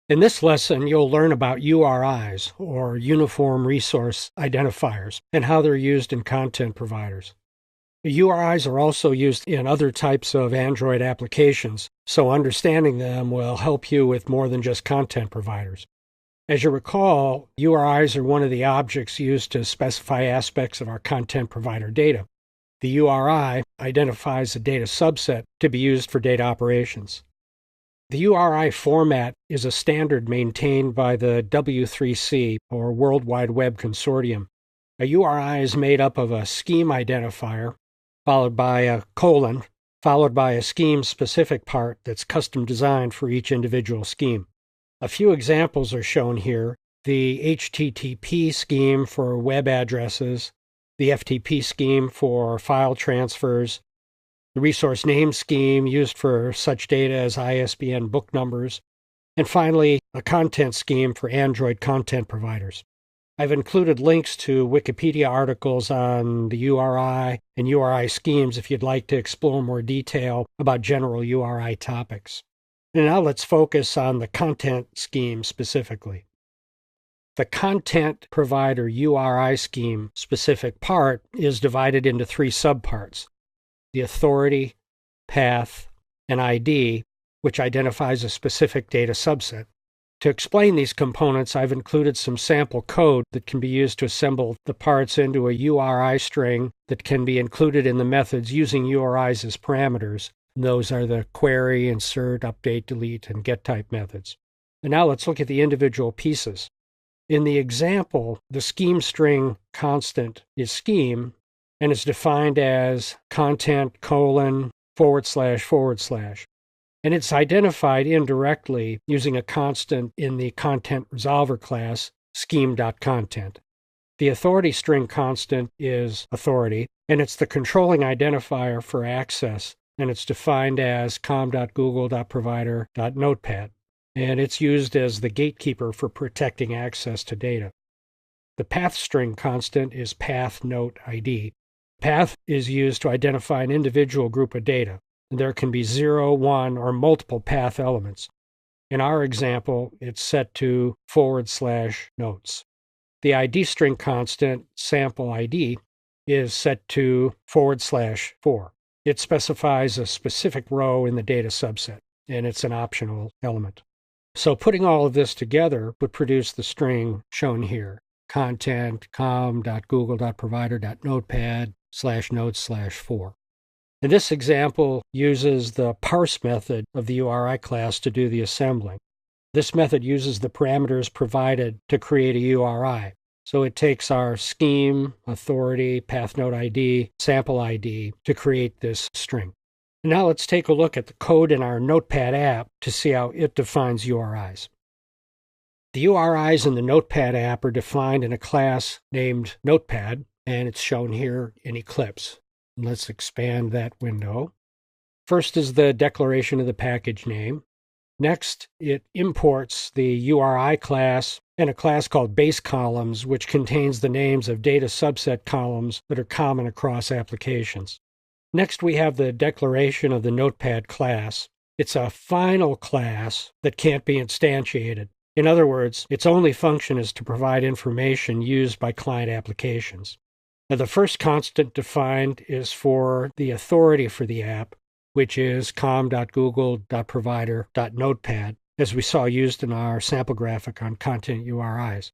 In this lesson, you'll learn about URIs, or Uniform Resource Identifiers, and how they're used in content providers. URIs are also used in other types of Android applications, so understanding them will help you with more than just content providers. As you recall, URIs are one of the objects used to specify aspects of our content provider data. The URI identifies a data subset to be used for data operations. The URI format is a standard maintained by the W3C, or World Wide Web Consortium. A URI is made up of a scheme identifier, followed by a colon, followed by a scheme-specific part that's custom designed for each individual scheme. A few examples are shown here: the HTTP scheme for web addresses, the FTP scheme for file transfers, the resource name scheme used for such data as ISBN book numbers, and finally, a content scheme for Android content providers. I've included links to Wikipedia articles on the URI and URI schemes if you'd like to explore more detail about general URI topics. And now let's focus on the content scheme specifically. The content provider URI scheme specific part is divided into three subparts: the authority, path, and ID, which identifies a specific data subset. To explain these components, I've included some sample code that can be used to assemble the parts into a URI string that can be included in the methods using URIs as parameters. And those are the query, insert, update, delete, and getType methods. And now let's look at the individual pieces. In the example, the scheme string constant is scheme, and is defined as content : // and it's identified indirectly using a constant in the content resolver class scheme.content. The authority string constant is authority, and it's the controlling identifier for access, and it's defined as com.google.provider.notepad, and it's used as the gatekeeper for protecting access to data. The path string constant is path note ID. Path is used to identify an individual group of data. There can be 0, 1, or multiple path elements. In our example, it's set to /notes. The ID string constant, sample ID, is set to /4. It specifies a specific row in the data subset, and it's an optional element. So putting all of this together would produce the string shown here: content com.google.provider.notepad/notes/4. And this example uses the parse method of the URI class to do the assembling. This method uses the parameters provided to create a URI. So it takes our scheme, authority, path node ID, sample ID to create this string. And now let's take a look at the code in our Notepad app to see how it defines URIs. The URIs in the Notepad app are defined in a class named Notepad, and it's shown here in Eclipse. Let's expand that window. First is the declaration of the package name. Next, it imports the URI class and a class called base columns, which contains the names of data subset columns that are common across applications. Next, we have the declaration of the Notepad class. It's a final class that can't be instantiated. In other words, its only function is to provide information used by client applications. Now, the first constant defined is for the authority for the app, which is com.google.provider.notepad, as we saw used in our sample graphic on content URIs.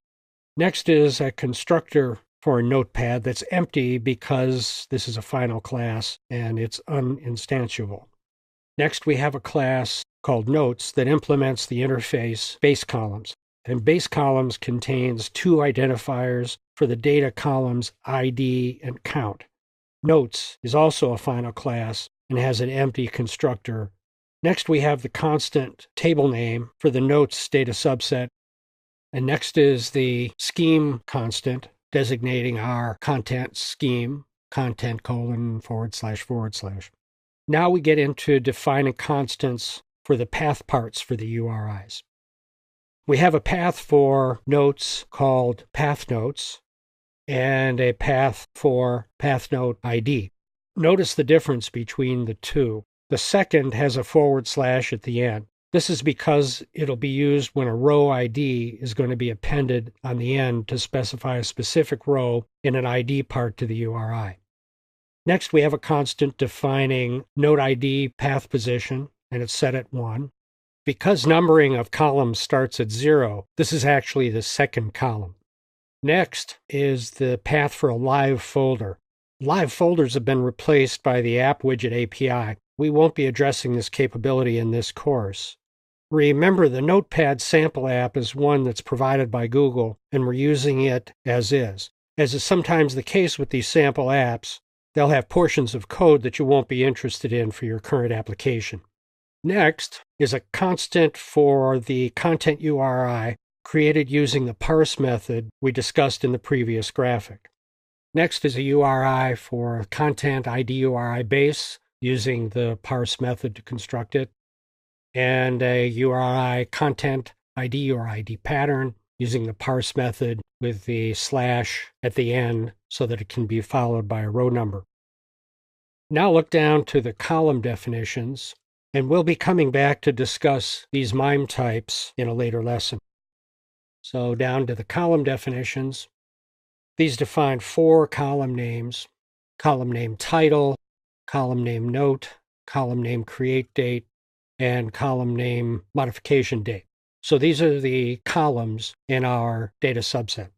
Next is a constructor for a Notepad that's empty because this is a final class and it's uninstantiable. Next, we have a class called Notes that implements the interface base columns. And base columns contains two identifiers for the data columns ID and count. Notes is also a final class and has an empty constructor. Next, we have the constant table name for the notes data subset. And next is the scheme constant designating our content scheme, content : //. Now we get into defining constants for the path parts for the URIs. We have a path for notes called path notes and a path for path note ID. Notice the difference between the two. The second has a / at the end. This is because it'll be used when a row ID is going to be appended on the end to specify a specific row in an ID part to the URI. Next, we have a constant defining node ID path position, and it's set at 1. Because numbering of columns starts at 0, this is actually the second column. Next is the path for a live folder. Live folders have been replaced by the App Widget API. We won't be addressing this capability in this course. Remember, the Notepad sample app is one that's provided by Google, and we're using it as is. As is sometimes the case with these sample apps, they'll have portions of code that you won't be interested in for your current application. Next is a constant for the content URI created using the parse method we discussed in the previous graphic. Next is a URI for content ID URI base using the parse method to construct it, and a URI content ID or ID pattern using the parse method with the slash at the end so that it can be followed by a row number. Now look down to the column definitions, and we'll be coming back to discuss these MIME types in a later lesson. So down to the column definitions. These define 4 column names: column name title, column name note, column name create date, and column name modification date. So these are the columns in our data subset.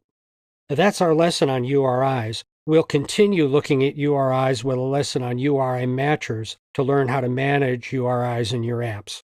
Now that's our lesson on URIs. We'll continue looking at URIs with a lesson on URI matchers to learn how to manage URIs in your apps.